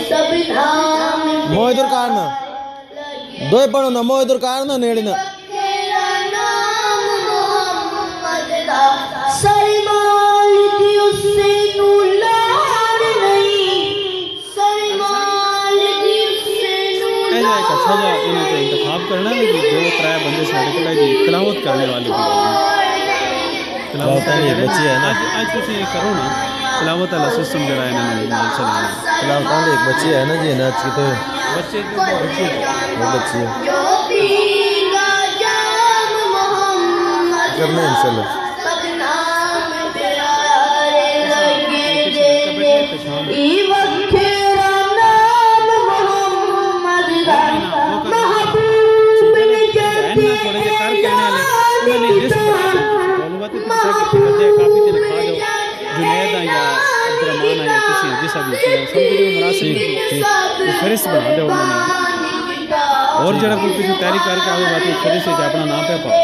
मोइदुर कारना दो पढ़ो ना मोइदुर कारना नेड़ी ना अच्छा जा इन्हें तो इंतखाब करना है कि दो त्रै बंदे साढ़े को जी तिलावत करने वाले तिलावत बच्ची है ना आज तुम ये करो ना तिलावत वाला सिस्टम जरा इन्होंने चलाना तिलावत एक बच्ची है ना जी नाच की तो बच्चे वो बच्ची है करना इंशाल्लाह फहरिस्त बना दे और जरा कोई किसी तैयारी करके आगे बात फहरिस्त से अपना नाम पे पाओ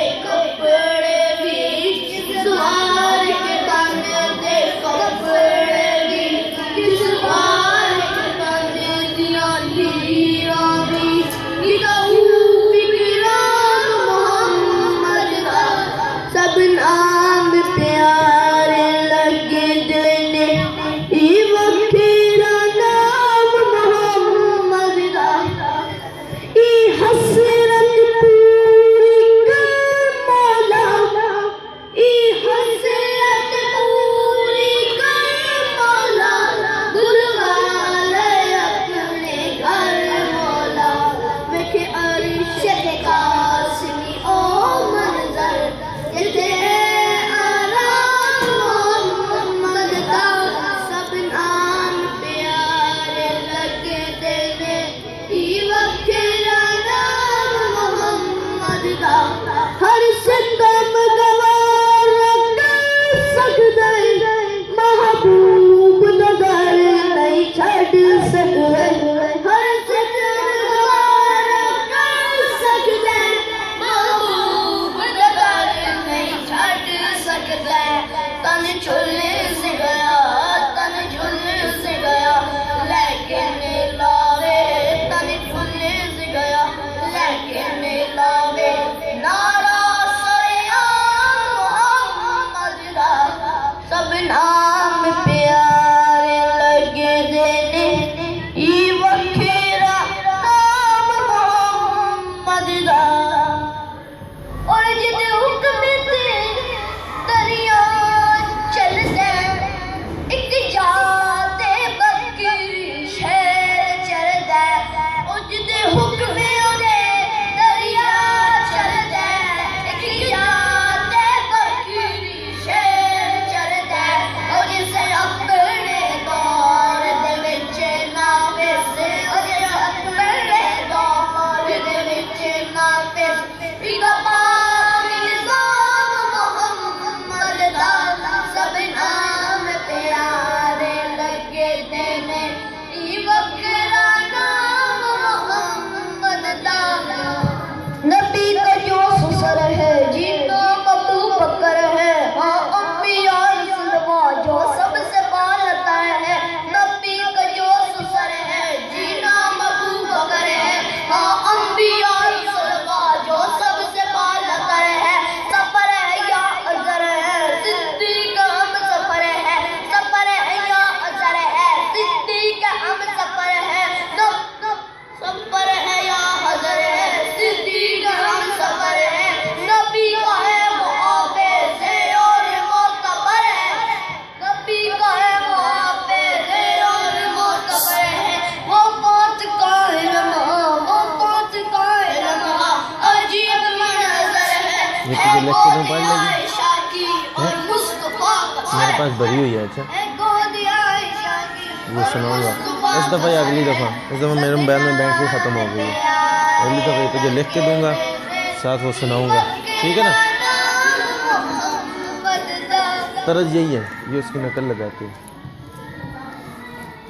लिख के पढ़ लेगी मेरे पास भरी हुई है। अच्छा ये सुनाऊंगा इस दफ़ा या अगली दफ़ा। इस दफ़ा मेरे मोबाइल में बैटरी ख़त्म हो गई है। अगली दफ़ा तुझे लिख के दूंगा साथ वो सुनाऊंगा, ठीक है ना। तरज यही है, ये उसकी नकल लगाती है।